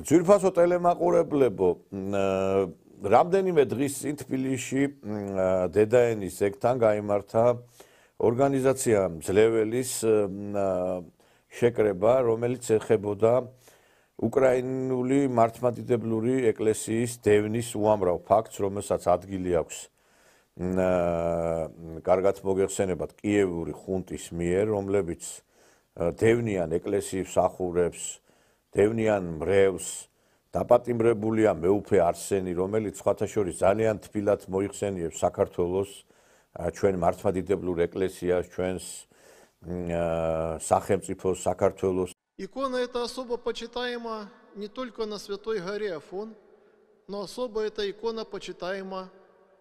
ძვირფასო ტელემაყურებლებო, რამდენიმე დღის წინ თბილისში დედაენის ეგთან გაიმართა ორგანიზაცია მძლეველის შეკრება, რომელიც ეხებოდა უკრაინული მართლმადიდებლური ეკლესიის დევნის უამრავ ფაქტს, რომელსაც ადგილი აქვს კარგად მოგეხსენებათ კიევური ხუნტის მიერ, რომლებიც დევნიან ეკლესიის მსახურებს, დევნიან მრევლს, დაპატიმრებულია მეუფე არსენი, რომელიც სხვათა შორის ძალიან თბილად მოიხსენიებს საქართველოს, ჩვენ მართლმადიდებლურ ეკლესიას, ჩვენს სახელმწიფოს, საქართველოს. Икона эта особо почитаема не только на Святой горе Афон, но особо эта икона почитаема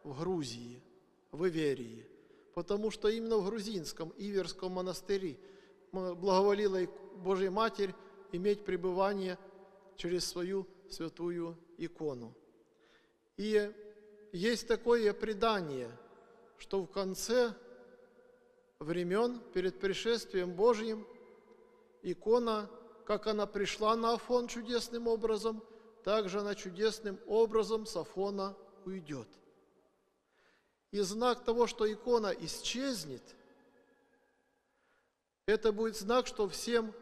в Грузии, в Иверии, потому что именно в грузинском Иверском монастыре благоволила Божья Матерь иметь пребывание через свою святую икону. И есть такое предание, что в конце времен, перед пришествием Божьим, икона, как она пришла на Афон чудесным образом, так же она чудесным образом с Афона уйдет. И знак того, что икона исчезнет, это будет знак, что всем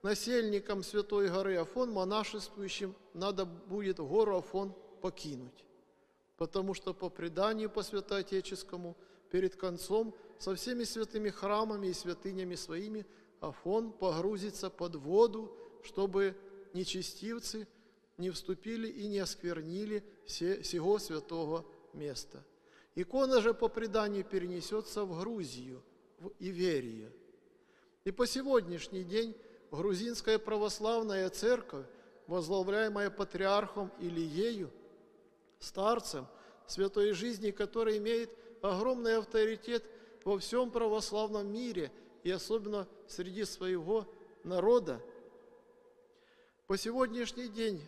насельникам Святой горы Афон, монашествующим, надо будет гору Афон покинуть. Потому что по преданию по святоотеческому, перед концом, со всеми святыми храмами и святынями своими, Афон погрузится под воду, чтобы нечестивцы не вступили и не осквернили сего святого места. Икона же по преданию перенесется в Грузию, в Иверию. И по сегодняшний день грузинская православная церковь, возглавляемая патриархом Илиею, старцем святой жизни, который имеет огромный авторитет во всем православном мире и особенно среди своего народа. По сегодняшний день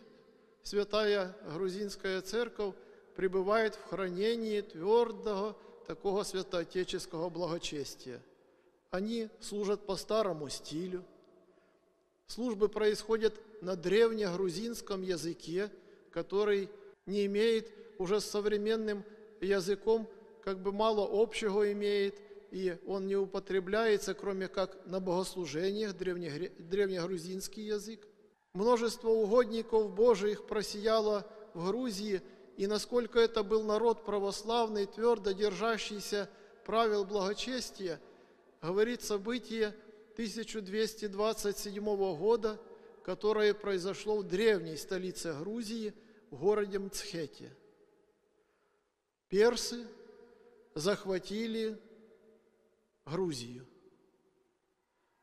святая грузинская церковь пребывает в хранении твердого такого святоотеческого благочестия. Они служат по старому стилю. Службы происходят на древнегрузинском языке, который не имеет уже с современным языком, как бы мало общего имеет, и он не употребляется, кроме как на богослужениях, древнегрузинский язык. Множество угодников Божиих просияло в Грузии, и насколько это был народ православный, твердо держащийся правил благочестия, говорит событие 1227 года, которое произошло в древней столице Грузии, в городе Мцхете. Персы захватили Грузию.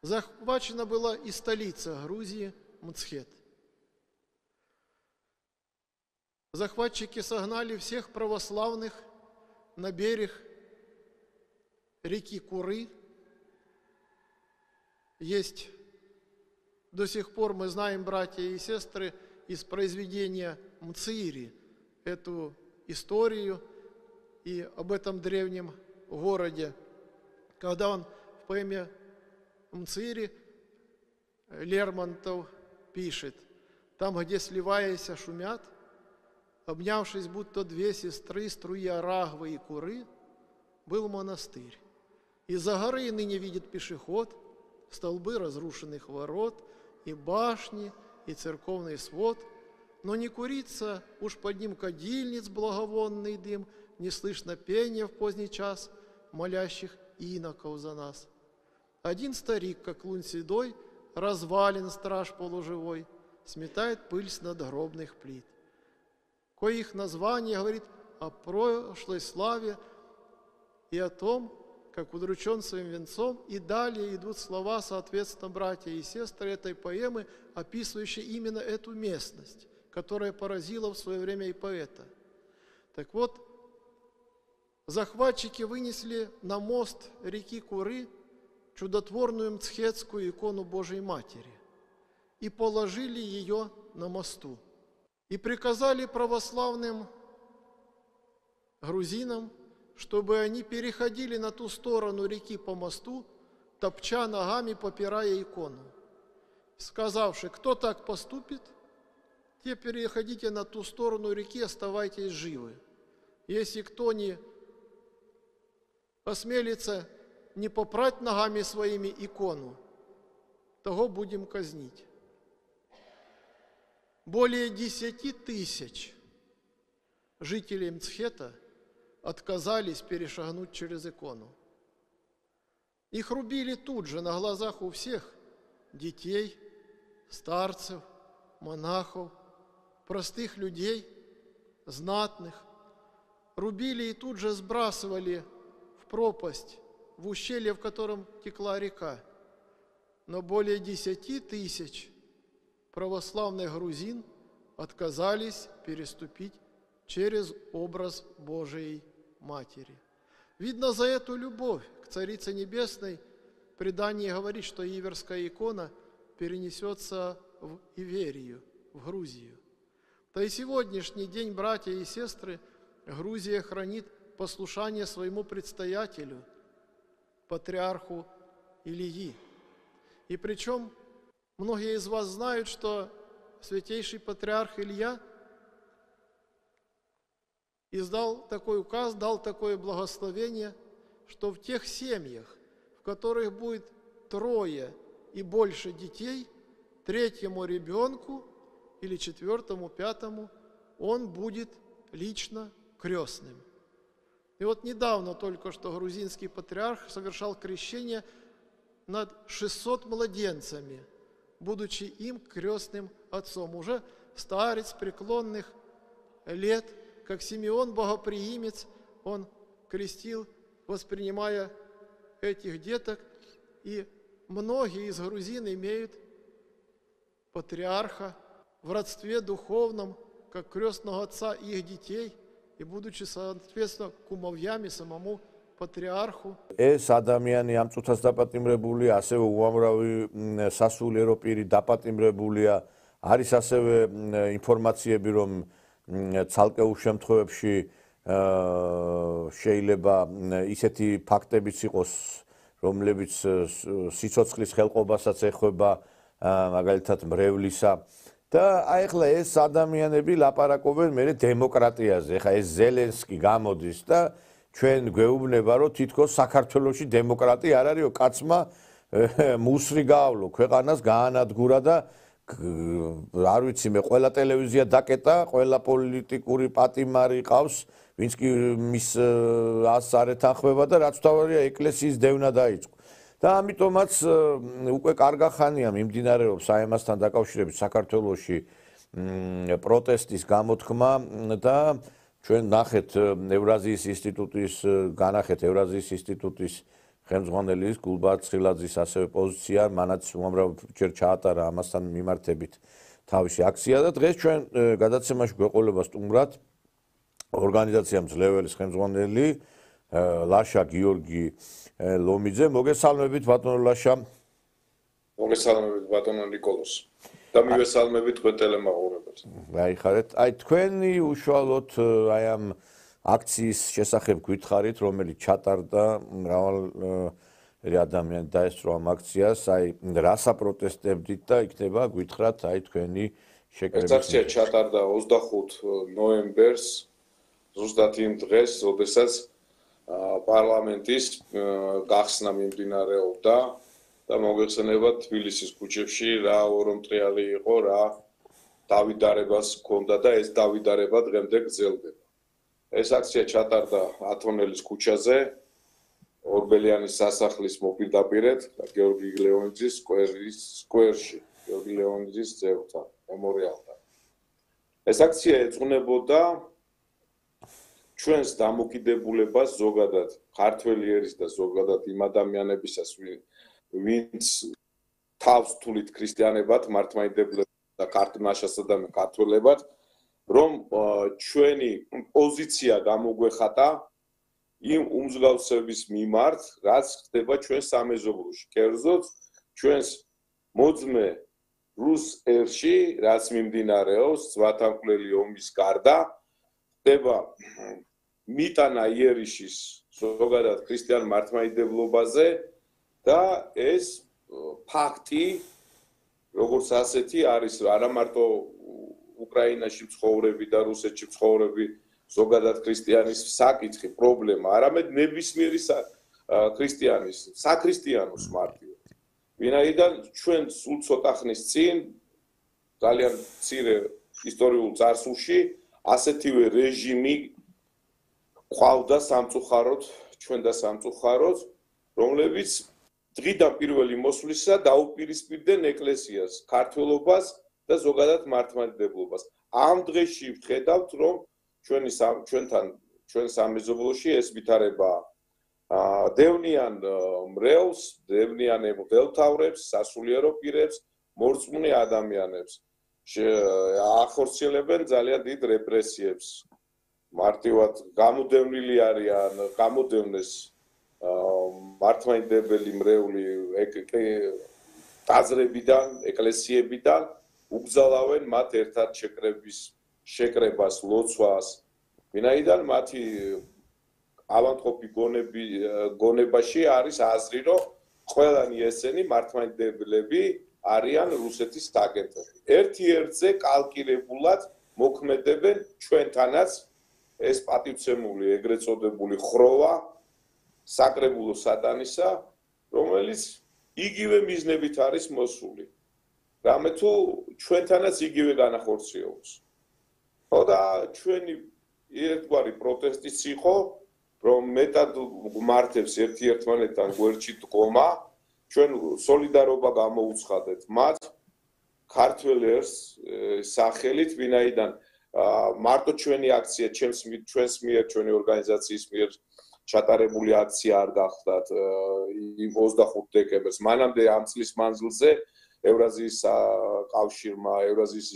Захвачена была и столица Грузии, Мцхет. Захватчики согнали всех православных на берег реки Куры. Есть до сих пор, мы знаем, братья и сестры, из произведения Мцири эту историю и об этом древнем городе, когда он в поэме Мцири Лермонтов пишет: «Там, где сливаясь шумят, обнявшись, будто две сестры, струя Рагвы и Куры, был монастырь. Из-за горы ныне видит пешеход столбы разрушенных ворот и башни, и церковный свод, но не курится уж под ним кадильниц благовонный дым, не слышно пения в поздний час молящих иноков за нас. Один старик, как лунь седой, развален страж полуживой, сметает пыль с надгробных плит. Коих название говорит о прошлой славе и о том, как удручен своим венцом, и далее идут слова, соответственно, братья и сестры этой поэмы, описывающие именно эту местность, которая поразила в свое время и поэта. Так вот, захватчики вынесли на мост реки Куры чудотворную мцхетскую икону Божией Матери и положили ее на мосту. И приказали православным грузинам, чтобы они переходили на ту сторону реки по мосту, топча ногами, попирая икону, сказавши: кто так поступит, те переходите на ту сторону реки, оставайтесь живы. Если кто не осмелится не попрать ногами своими икону, того будем казнить. Более 10 тысяч жителей Мцхета отказались перешагнуть через икону. Их рубили тут же, на глазах у всех детей, старцев, монахов, простых людей, знатных. Рубили и тут же сбрасывали в пропасть, в ущелье, в котором текла река. Но более 10 тысяч православных грузин отказались переступить через образ Божией Матери. Видно, за эту любовь к Царице Небесной в предании говорит, что Иверская икона перенесется в Иверию, в Грузию. То и сегодняшний день, братья и сестры, Грузия хранит послушание своему предстоятелю, патриарху Илии. И причем многие из вас знают, что святейший патриарх Илья издал такой указ, дал такое благословение, что в тех семьях, в которых будет 3 и больше детей, 3-му ребенку или 4-му, 5-му, он будет лично крестным. И вот недавно только что грузинский патриарх совершал крещение над 600 младенцами, будучи им крестным отцом. Уже старец преклонных лет, как Симеон Богоприимец, он крестил, воспринимая этих деток, и многие из грузин имеют патриарха в родстве духовном, как крестного отца их детей, и будучи, соответственно, кумовьями самому патриарху. ეს ადამიანი ამ წუთას დაპატიმრებულია, ასევე უამრავი სასულიერო პირი დაპატიმრებულია. არის ასევე ინფორმაციები, რომ ცალკეულ შემთხვევებში შეიძლება ისეთი ფაქტებიც იყოს, რომლებიც სიცოცხლის ხელყოფასაც ეხება, მაგალითად მრევლისა. და აი ახლა ეს ადამიანები ლაპარაკობენ მე დემოკრატიაზე. ხა ეს ზელენსკი გამოდის და ჩვენ გვეუბნება, რომ თითქოს საქართველოში დემოკრატია არ არისო, კაცმა მუსრი გაავლო, ქვეყანას გაანადგურა და არ ვიცი მე, ყველა ტელევიზია დაკეტა, ყველა პოლიტიკური პატიმარი ყავს, ვინც კი მის ას არ ეთანხმება და რაც თავარია ეკლესიის დევნა დაიწყო. და ამიტომაც უკვე კარგა ხანია მიმდინარეობს აი ამასთან დაკავშირებით საქართველოში პროტესტის გამოთქმა და ჩვენ ნახეთ ევრაზიის ინსტიტუტის განახეთ ევრაზიის ინსტიტუტის ხელმძღვანელის გულბართ ცხილაძის ასევე პოზიცია, მანაც უამრავჯერ ჩაატარა ამასთან მიმართებით თავისი აქცია და დღეს ჩვენ გადაცემაში გვეყოლება სტუმრად ორგანიზაცია მძლეველის ხელმძღვანელი ლაშა გიორგი ლომიძე. მოგესალმებით ბატონო ლაშა. მოგესალმებით ბატონო ნიკოლოზ. და მივესალმებით თქვენ ტელემაყურებელს. გაიხარეთ. აი თქვენი უშუალოდ აი ამ აქციის შესახებ გითხარით, რომელიც ჩატარდა მრავალი ადამიანი დაესწრო ამ აქციას, აი რა საპროტესტებდით და იქნება გითხრათ აი თქვენი შეკრების. ეს აქცია ჩატარდა 25 ნოემბერს, ზუსტად იმ დღეს, როდესაც პარლამენტის გახსნა მიმდინარეობდა და მოგეხსენებათ თბილისის ქუჩებში რა ორომტრიალი იყო, რა დავიდარებას ჰქონდა და ეს დავიდარება დღემდე გრძელდება. ეს აქცია ჩატარდა ათონელის ქუჩაზე, ორბელიანის სასახლის მოპირდაპირედ და გიორგი ლეონიძის სკვერში, გიორგი ლეონიძის ძეგლთან, მემორიალთან. ეს აქცია ეძღვნებოდა ჩვენს დამოკიდებულებას ზოგადად ქართველი ერის და ზოგადად იმ ადამიანებისას, ვინც თავს თulit ქრისტიანებად, მართლმადიდებლებად და ქართლმაშასა და ქართველებად, რომ ჩვენი პოზიცია გამოგვეხატა იმ უმსგავსების მიმართ, რაც ხდება ჩვენ სამეზობლოში. კერძოდ ჩვენს მოძმე რუს ერში, რაც მიმდინარეობს ზვათამკვლელი ომის გარდა, ხდება მიტანა იერიშის ზოგადად ქრისტიან მართლმადიდებლობაზე და ეს ფაქტი როგორც ასეთი არის არა მარტო უკრაინაში მცხოვრები და რუსეთში მცხოვრები ზოგადად ქრისტიანის საკითხი, პრობლემა, არამედ ნებისმიერი ქრისტიანის, საქრისტიანოს მარტივად. ვინაიდან ჩვენ სულ ცოტა ხნის წინ ძალიან მცირე ისტორიულ წარსულში ასეთივე რეჟიმი ყავდა სამწუხაროდ, ჩვენ და სამწუხაროდ, რომლებიც დღიდან პირველი მოსვლისა დაუპირისპირდნენ ეკლესიას, ქართველობას და ზოგადად მართლმადიდებლობას. ამ დღეში ვხედავთ, რომ ჩვენ სამეზობლოში ეს ვითარება დევნიან მრევლს, დევნიან მღვდელმთავრებს, სასულიერო პირებს, მორწმუნე ადამიანებს. ახორციელებენ ძალიან დიდ რეპრესიებს. მარტივად გამოდევნილი არიან, გამოდევნეს მართლმადიდებელი მრევლი ტაძრებიდან, ეკლესიებიდან უგზალავენ მათ ერთად შეკრებას, ლოცვას. ვინაიდან მათი ავანტყოფი გონებაში არის აზრი, რომ ყველანი ესენი მართლმადიდებლები არიან რუსეთის აგენტები. ერთ-ერთზე კალკილებულად მოქმედებენ ჩვენთანაც ეს პატივცემული, ეგრეთ წოდებული ხროვა საკრებულო სატანისა, რომელიც იგივე მიზნებით არის მოსული. რამე თუ ჩვენთანაც იგივე განახორციელოს. ხო და ჩვენი ერთგვარი პროტესტიც იყო, რომ მეტად მართებს ერთ-ერთმანეთთან გვერდში დგომა, ჩვენ სოლიდარობა გამოუცხადეთ მათ ქართველებს სახელით, ვინაიდან მარტო ჩვენი აქცია, ჩვენს მიერ, ჩვენი ორგანიზაციის მიერ ჩატარებული აქცია არ გახლდათ 25 დეკემბერს. მანამდე ამ წლის მანძილზე ევრაზიის კავშირმა, ევრაზიის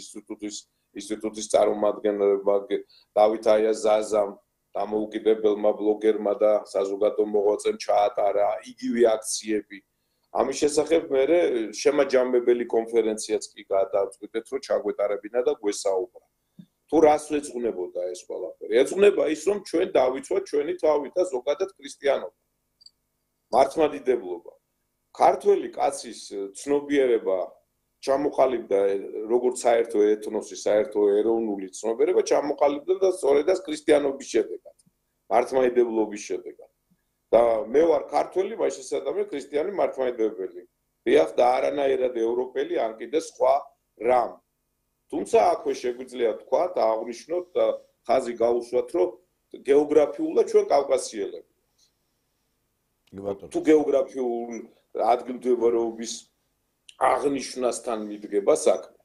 ინსტიტუტის წარმომადგენლებმა, დავით აიაზაზამ, დამოუკიდებელმა ბლოგერმა და საზოგადო მოღვაწემ ჩაატარა იგივე აქციები. ამის შესახებ მე შემაჯამებელი კონფერენციაც კი გადავწყვიტეთ, რომ ჩაგვეტარებინა და გვესაუბრა. თუ რას ეძღვნებოდა ეს ყველაფერი? ეძღვნება ის, რომ ჩვენ დავიცვათ ჩვენი თავი და ზოგადად ქრისტიანობა. მართლმადიდებლობა. ქართველი კაცის ცნობიერება ჩამოყალიბდა როგორც საერთო ეთნოსი, საერთო ეროვნული ცნობიერება ჩამოყალიბდა და სწორედ ეს ქრისტიანობის შედეგად, მართლმადიდებლობის შედეგად. და მე ვარ ქართველი, მას შესაძლოა ქრისტიანი მართლმადიდებელი. დიახ და არანაირად ევროპელი, ან კიდე სხვა რამ. თუმცა აქვე შეგვიძლია თქვა და აღნიშნოთ და ხაზი გაუსვათ, რომ გეოგრაფიულად ჩვენ კავკასიელები. თუ გეოგრაფიულ ადგილმდებარეობის აღნიშვნასთან მიდგება საქმე.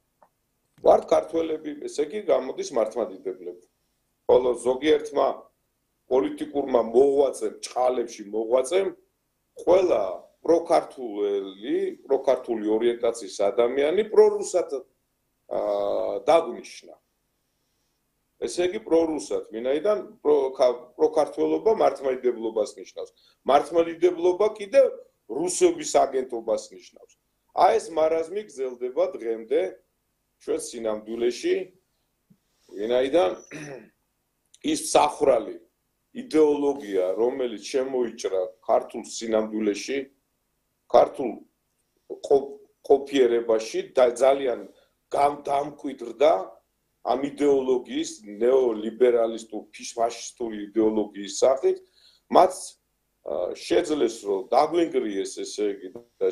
ვართ ქართველები, ესე იგი გამოდის მართლმადიდებლები. ხოლო ზოგიერთმა პოლიტიკურმა მოღვაწემ, ჭყალებში მოღვაწემ, ყველა პროქართული ორიენტაციის ადამიანი პრორუსად დაგნიშნა. ესე იგი პრორუსად, ვინაიდან პროქართველობა მართლმადიდებლობას ნიშნავს. მართლმადიდებლობა კიდე რუსების აგენტობას ნიშნავს. აი ეს მარაზმი გრძელდება დღემდე ჩვენ სინამდვილეში, ვინაიდან ის მსახრალი იდეოლოგია, რომელიც შემოიჭრა ქართულ სინამდვილეში, ქართულ ყოფიერებაში და ძალიან დამკვიდრდა ამ იდეოლოგიის, ნეოლიბერალისტურ, ფაშისტური იდეოლოგიის სახით, მათ შეძლეს რომ დაგვინგრიეს, ესე იგი და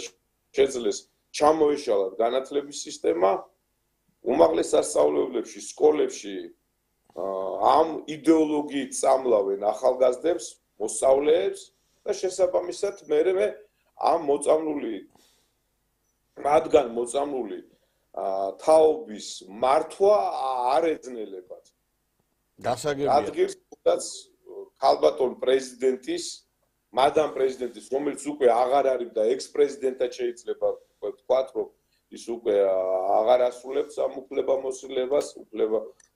შეძლეს ჩამოეშალათ განათლების სისტემა, უმაღლეს სასწავლებლებში, სკოლებში ამ იდეოლოგიით წამლავენ ახალგაზრდებს, მოსწავლეებს და შესაბამისად მე ამ მათგან მოწამლული თაობის მართვა არ ეძნელებათ. გასაგებია. ადგილს თუნდაც ქალბატონ პრეზიდენტის, მადამ პრეზიდენტის, რომელიც უკვე აღარ არის და ექს-პრეზიდენტად შეიძლება ვთქვათ, რომ ის უკვე აღარ ასრულებს ამ უფლებამოსილებას,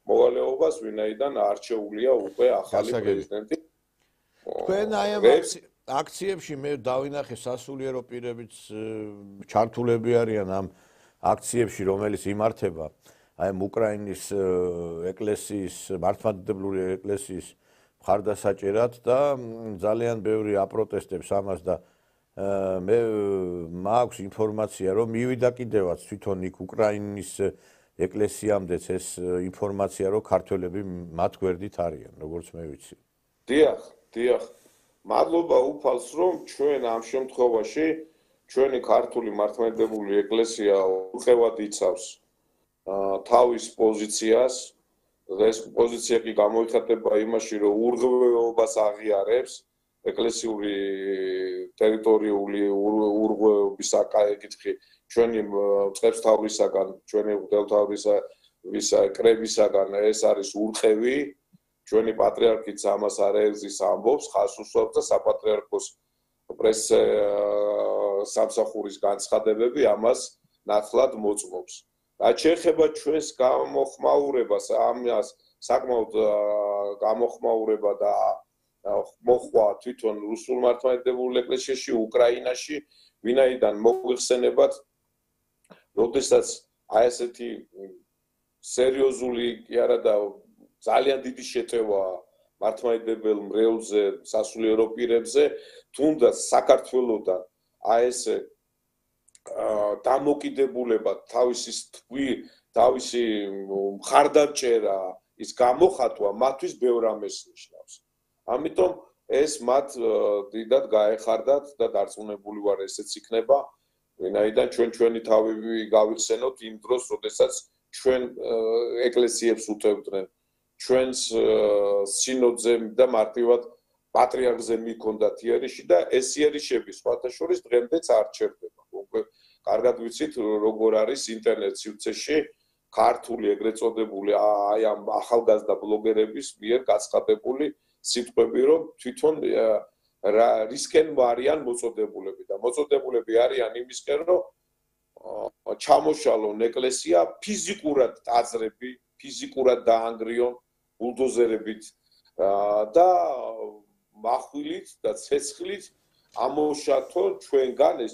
მოვალეობას, ვინაიდან არჩეულია უკვე ახალი პრეზიდენტი. თქვენ აი ამ აქციებში მე დავინახე სასულიერო პირებიც ჩართულები არიან ამ აქციებში, რომელიც იმართება აი უკრაინის ეკლესიის, მართლმადიდებლური ეკლესიის მხარდასაჭერად და ძალიან ბევრი აპროტესტებს ამას და მე მაქვს ინფორმაცია, რომ მივიდა კიდევაც თვითონ იქ უკრაინის ეკლესიამდეც ეს ინფორმაცია, რომ ქართველები მათ გვერდით არიან, როგორც მე ვიცი. დიახ. მადლობა უფალს, რომ ჩვენ ამ შემთხვევაში ჩვენი ქართული მართლმადიდებლური ეკლესია უხევად იცავს თავის პოზიციას. ეს პოზიცია კი გამოიხატება იმაში, რომ ურღვევობას აღიარებს ეკლესიური ტერიტორიული ურღვევების საკითხი ჩვენი წყებსთავრისაგან, ჩვენი მღვდელმთავრის კრებისაგან ეს არის ურყევი. ჩვენი პატრიარქიც ამას არაერთხელ ამბობს, ხაზს უსვამს და საპატრიარქოს პრესე სამსახურის განცხადებები ამას ნათლად მოწმობს. რაც შეეხება ჩვენს გამოხმაურებას, ამას საკმაოდ გამოხმაურება და მოხვა თვითონ რუსულ მართლმადიდებლურ ეკლესიაში, უკრაინაში, ვინაიდან მოიხსენებათ, როდესაც აი ესეთი სერიოზული კი არა და ძალიან დიდი შეტევა მართლმადიდებელ მრევლზე, სასულიერო პირებზე, თუნდაც საქართველოსთან აი ესე დამოკიდებულება, თავისი მხარდამჭერა, ის გამოხატვა მათთვის ბევრ რამეს ნიშნავს. ამიტომ ეს მათ დიდად გაეხარდათ და დარწმუნებული ვარ ესეც იქნება, ვინაიდან ჩვენი თავი გავიხსენოთ იმ დროს, როდესაც ჩვენ ეკლესიებს უთევდნენ, ჩვენს სინოდზე და მარტივად პატრიარქზე მიქონდათ იერიში და ეს იერიშები სხვათა შორის დღემდეც არ ჩერდება. კარგად ვიცით, როგორ არის ინტერნეტ სივრცეში ქართული ეგრეთ წოდებული აი ამ ახალგაზრდა ბლოგერების მიერ გაცხადებული სიტყვები, რომ თვითონ რისკენ არიან მოწოდებულები და მოწოდებულები არიან იმისკენ, რომ ჩამოშალონ ეკლესია ფიზიკურად ტაძრები, ფიზიკურად დაანგრიონ ბულდოზერებით და מחვილით და ცეცხლით ამოშათონ ჩვენგან ეს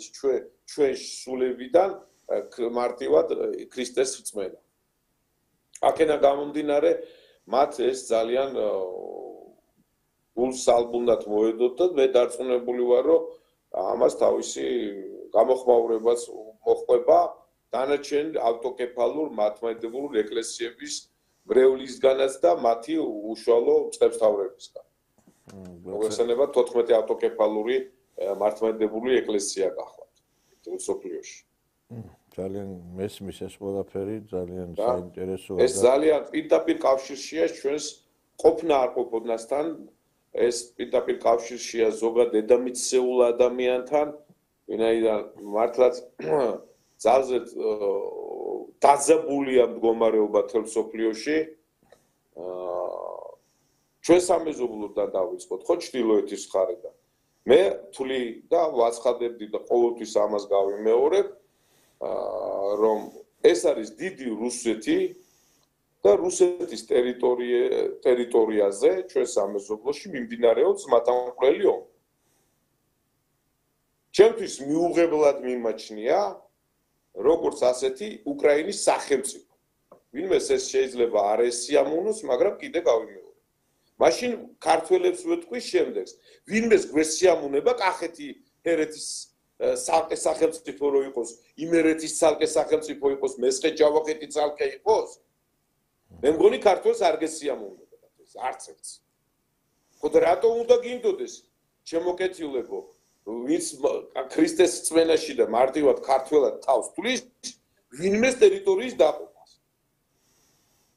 ჩვენ სულებიდან მარტივად ქრისტეს რწმენა. აქედან გამომდინარე, მათ ეს ძალიან გულს ალბუნდათ მოედოთ და მე დარწმუნებული ვარ, რომ ამას თავისი გამოხმაურებაც მოხდება დანარჩენ ავტოკეფალურ მართლმადიდებლურ ეკლესიების მრევლისგანაც და მათი უშუალო წყებსთავრებისგან. მოგეხსენება 14 ავტოკეფალური მართლმადიდებლური ეკლესია გახლავთ მსოფლიოში. ძალიან მესმის ეს ყველაფერი, ძალიან საინტერესოა. ეს ძალიან პირდაპირ კავშირშია ჩვენს ყოფნა არ ყოფნასთან, ეს პირდაპირ კავშირშია ზოგად დედამიწისეულ ადამიანთან, ვინაიდან მართლაც ძალზე დაძაბულია მდგომარეობა თელ მსოფლიოში. ჩვენ სამეზობლოდან დავიწყოთ, ხო, ჩრდილოეთის მხარედან. მე თვლი და ვაცხადებდი და ყოველთვის ამას გავიმეორებ, რომ ეს არის დიდი რუსეთი და რუსეთის ტერიტორიაზე ჩვენ სამეზობლოში მიმდინარეობს მათამყვლელი ომი. ჩემთვის მიუღებლად მიმაჩნია როგორც ასეთი უკრაინის სახელმწიფო. ვინმეს ეს შეიძლება არ ესიამოვნოს, მაგრამ კიდე გავიმეორებ. მაშინ ქართველებს ვეთქვი შემდეგს, ვინმეს გვესიამუნება კახეთი ერეთის ცალკე სახელმწიფო რო იყოს, იმერეთის ცალკე სახელმწიფო იყოს, მესხე ჯავახეთი ცალკე იყოს, მე მგონი ქართველს არ გესიამუნება ეს არც ერთს. ხოდა რატომ უნდა გინდოდეს შემოკეთილებო, ვინც ქრისტეს რწმენაში და მარტივად ქართველად თავს თulis, ვინმეს ტერიტორიის დაყოფას.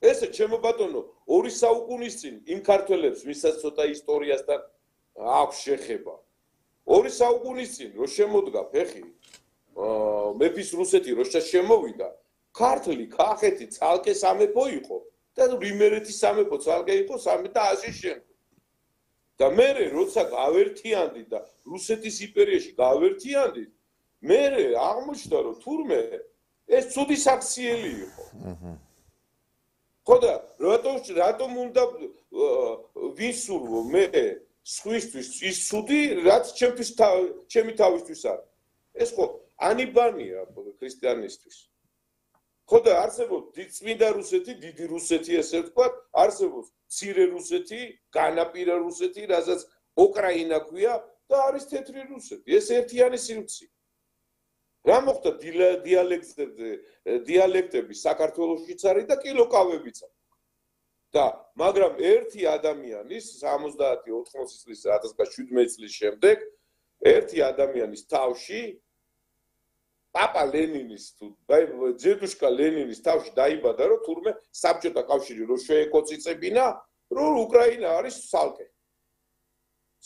ესე ჩემო ბატონო, 2 საუკუნის წინ იმ ქართველებს, ვისაც ცოტა ისტორიასთან აქვს შეხება, 2 საუკუნის წინ რო შემოდგა ფეხი, მეფის რუსეთი რო შემოვიდა, ქართლი, კახეთი ცალკე სამეფო იყო და იმერეთის სამეფო ცალკე იყო და ასე შემდეგ. და მე როცა გავერთიანდით და რუსეთის იმპერიაში გავერთიანდით, მე აღმოჩნდა რომ თურმე ეს ცუდი საქციელი იყო. ხოდა რატომ უნდა ვისურვო მე სხვისთვის ის ცუდი, რაც ჩემი თავისთვის არის. ეს ხო ანიბანია ქრისტიანისთვის. ხოდა არსებობს წმინდა რუსეთი, დიდი რუსეთი ესე ვთქვათ, არსებობს მცირე რუსეთი, განაპირა რუსეთი, რასაც უკრაინა ქვია და არის თეთრი რუსეთი. ეს ერთიანი სივრცე. რა მოხდა დიალექტები საქართველოშიც არის და კილოკავებიც აქვს. და მაგრამ ერთი ადამიანის 70-80 წლის 1917 წლის შემდეგ ერთი ადამიანის თავში პაპა ლენინის თუ ძედუშკა ლენინის თავში დაიბადა რომ თურმე საბჭოთა კავშირი რო შეეკოწიწებინა რომ უკრაინა არის ცალკე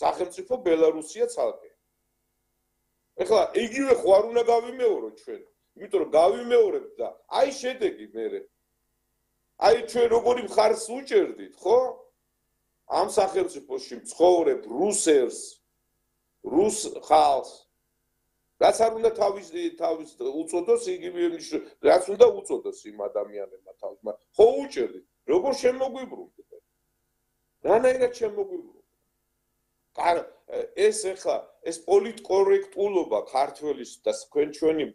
სახელმწიფო ბელარუსია ცალკე ეხლა იგივე ხო არ უნდა გავიმეოროთ ჩვენ იმიტომ რომ გავიმეორებთ და აი შედეგი მერე აი ჩვენ როგორი მხარს უჭერდით ხო ამ სახელმწიფოში მცხოვრებ რუსებს რუს ხალხს რაც არ უნდა თავის უწოდოს იგივე რაც უნდა უწოდოს იმ ადამიანებმა თავის მაგრამ ხო უჭერდით როგორ შემოგვიბრუნდეთ რანაირად შემოგვიბრუნდეთ ეს ეხლა ეს პოლიტკორექტულობა ქართველის და ჩვენი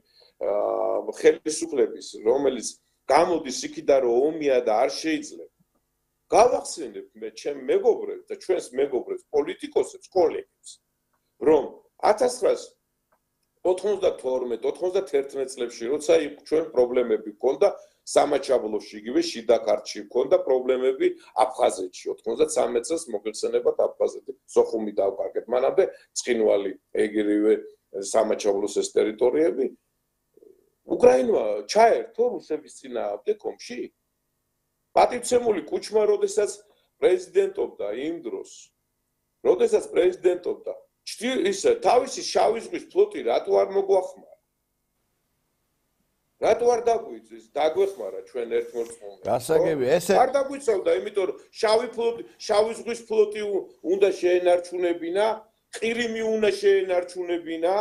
ხელისუფლების რომელიც გამოდის იქიდან რომ ომია და არ შეიძლება გავახსენებ მე ჩემ მეგობრებს და ჩვენს მეგობრებს პოლიტიკოსებს კოლეგებს რომ 1992-91 წლებში როცა ჩვენ პრობლემები ჰქონდა სამაჩაბლოში იგივე შიდა ქართლში ჰქონდა პრობლემები აფხაზეთში 93 წელს მოგეხსენებათ აფხაზეთი სოხუმი დავკარგეთ მანამდე ცხინვალი ეგრევე სამაჩაბლოს ეს ტერიტორიები უკრაინმა ჩაერთო რუსების წინააღმდეგ ომში პატივცემული კუჩმა როდესაც პრეზიდენტობდა იმ დროს როდესაც პრეზიდენტობდა ისე თავისი შავი ზღვის ფლოტი რატო არ მოგვახმარა რატო არ დაგვეხმარა ჩვენ ერთმორწმუნეებს გასაგები ესე არ დაგვიცავდა იმიტომ რომ შავი ზღვის ფლოტი უნდა შეენარჩუნებინა ყირიმი უნდა შეენარჩუნებინა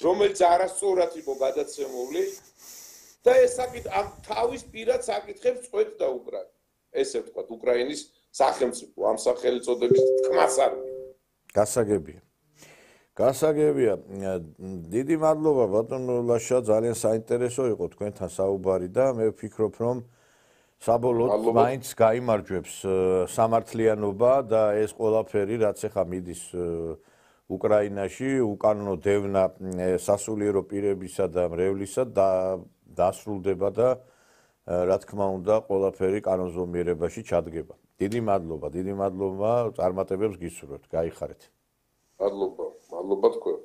რომელიც არასწორად იყო გადაცემული და ეს ამ თავის პირად საკითხებს წვეთდა უკრაინა ესე ვთქვათ უკრაინის სახელმწიფო ამ სახელწოდების თქმას არ გასაგებია დიდი მადლობა ბატონო ლაშა ძალიან საინტერესო იყო თქვენთან საუბარი და მე ვფიქრობ რომ საბოლოოდ მაინც გაიმარჯვებს სამართლიანობა და ეს ყველაფერი რაც ახლა მიდის უკრაინაში უკანონო დევნა სასულიერო პირებისა და მრევლისა დასრულდება და რა თქმა უნდა ყველაფერი კანონზომიერებაში ჩადგება. დიდი მადლობა წარმატებებს გისურვებთ. გაიხარეთ. მადლობა თქვენ.